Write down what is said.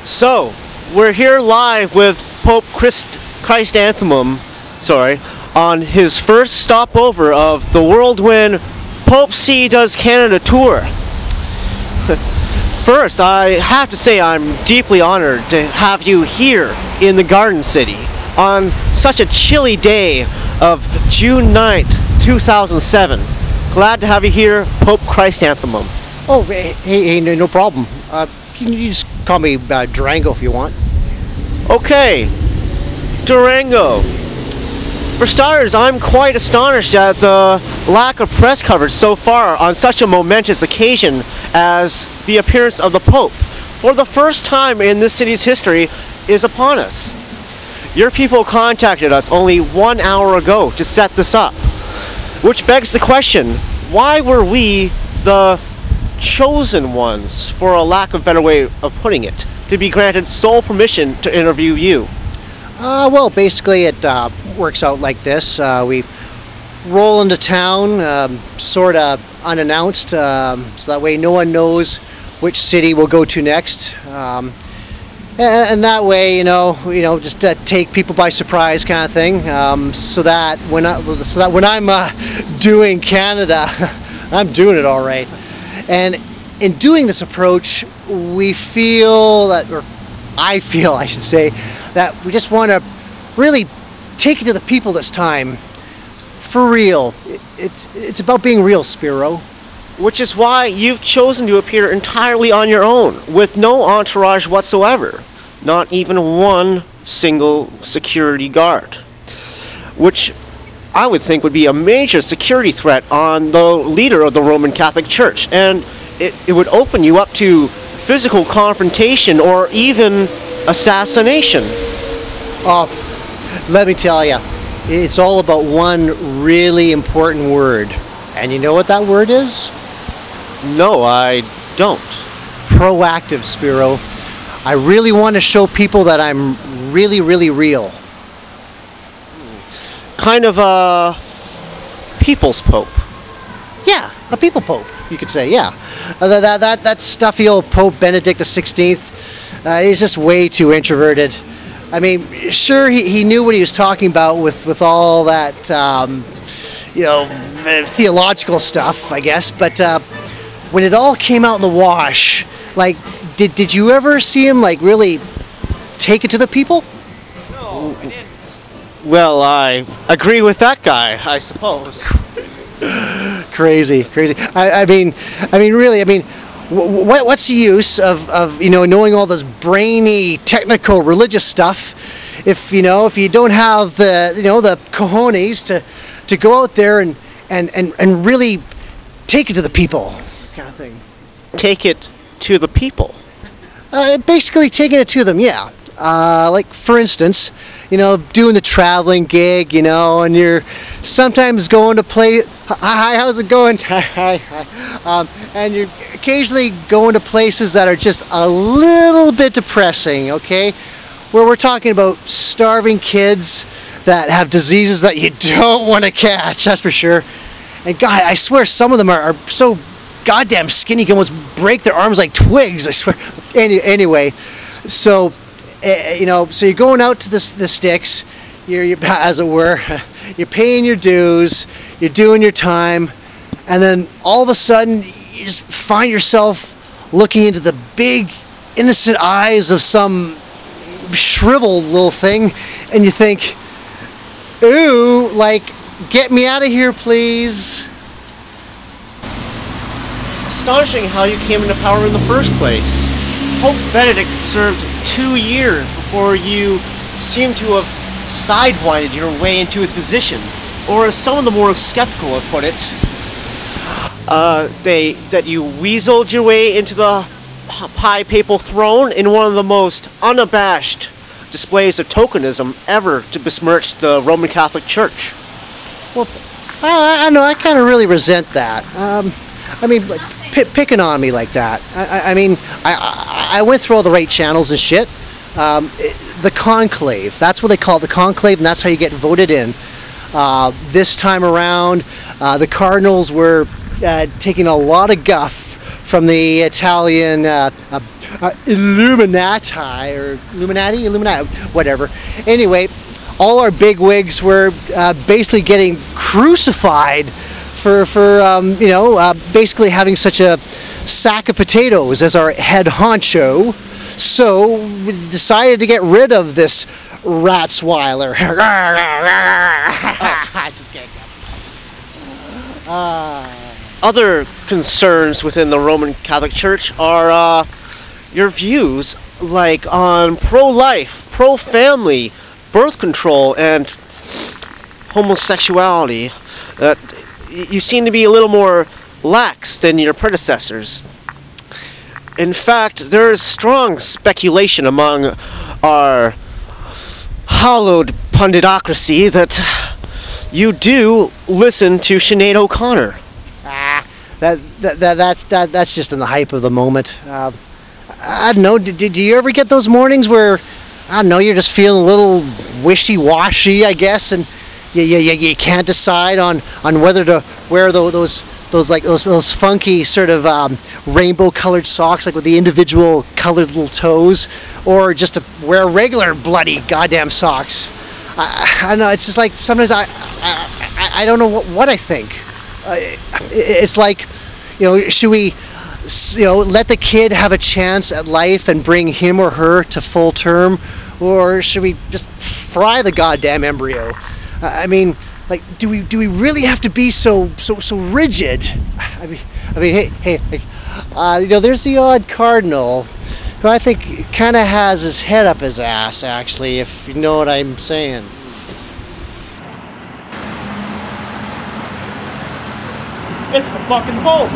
So, we're here live with Pope Chrysanthemum, on his first stopover of the whirlwind Pope C Does Canada tour. First, I have to say I'm deeply honored to have you here in the Garden City on such a chilly day of June 9th, 2007. Glad to have you here, Pope Chrysanthemum. Oh, hey, no problem. You just call me Durango if you want. Okay, Durango. For starters, I'm quite astonished at the lack of press coverage so far on such a momentous occasion as the appearance of the Pope, for the first time in this city's history, is upon us. Your people contacted us only 1 hour ago to set this up, which begs the question, why were we the chosen ones, for a lack of better way of putting it, to be granted sole permission to interview you? Well, basically it works out like this. We roll into town sort of unannounced, so that way no one knows which city we'll go to next. And that way, just take people by surprise, kind of thing. So that when I'm doing Canada, I'm doing it all right. And in doing this approach, we feel that, or I feel, I should say, that we just want to really take it to the people this time, for real. It's about being real, Spiro. Which is why you've chosen to appear entirely on your own, with no entourage whatsoever, not even one single security guard, which I would think would be a major security threat on the leader of the Roman Catholic Church, and it would open you up to physical confrontation or even assassination. Oh, let me tell you, it's all about one really important word. And you know what that word is? No, I don't. Proactive, Spiro. I really want to show people that I'm really, really real. Kind of a people's pope. Yeah, a people pope, you could say, yeah. That stuffy old Pope Benedict XVI, he's just way too introverted. I mean, sure, he knew what he was talking about with all that, theological stuff, I guess, but when it all came out in the wash, like, did you ever see him, like, really take it to the people? No, I didn't. Well, I agree with that guy, I suppose. Crazy. I mean, really. I mean, what's the use of knowing all this brainy, technical, religious stuff if you don't have the cojones to go out there and really take it to the people, kind of thing. Take it to the people. Basically, taking it to them. Yeah. Like for instance, doing the traveling gig, and you're sometimes going to play. Hi, how's it going? Hi. And you're occasionally going to places that are just a little bit depressing, okay? Where we're talking about starving kids that have diseases that you don't want to catch, that's for sure. And God, I swear some of them are so goddamn skinny, you can almost break their arms like twigs, I swear. Anyway, so you're going out to the sticks, you're as it were, you're paying your dues, you're doing your time, and then all of a sudden you just find yourself looking into the big innocent eyes of some shriveled little thing, and you think, ooh, like, get me out of here, please. Astonishing how you came into power in the first place. Pope Benedict served 2 years before you seem to have sidewinded your way into his position, or as some of the more skeptical have put it, that you weaseled your way into the high papal throne in one of the most unabashed displays of tokenism ever to besmirch the Roman Catholic Church. Well, I know, I kind of really resent that. I mean, picking on me like that. I mean, I went through all the right channels and shit. The conclave, that's what they call it, the conclave, and that's how you get voted in. This time around, the Cardinals were taking a lot of guff from the Italian Illuminati, whatever. Anyway, all our bigwigs were basically getting crucified for basically having such a sack of potatoes as our head honcho. So we decided to get rid of this Ratsweiler. Just kidding. Other concerns within the Roman Catholic Church are your views, like on pro-life, pro-family, birth control, and homosexuality. You seem to be a little more lax than your predecessors. In fact, there is strong speculation among our hallowed punditocracy that you do listen to Sinead O'Connor. That's just in the hype of the moment. I don't know. Did you ever get those mornings where, I don't know, you're just feeling a little wishy-washy, I guess, and you can't decide on whether to wear those funky sort of rainbow-colored socks, like with the individual colored little toes, or just to wear regular bloody goddamn socks. I don't know. It's just like sometimes I don't know what I think. It's like, should we, let the kid have a chance at life and bring him or her to full term, or should we just fry the goddamn embryo? I mean, like, do we really have to be so rigid? I mean, hey, there's the odd cardinal who I think kind of has his head up his ass, actually, if you know what I'm saying. It's the fucking Pope!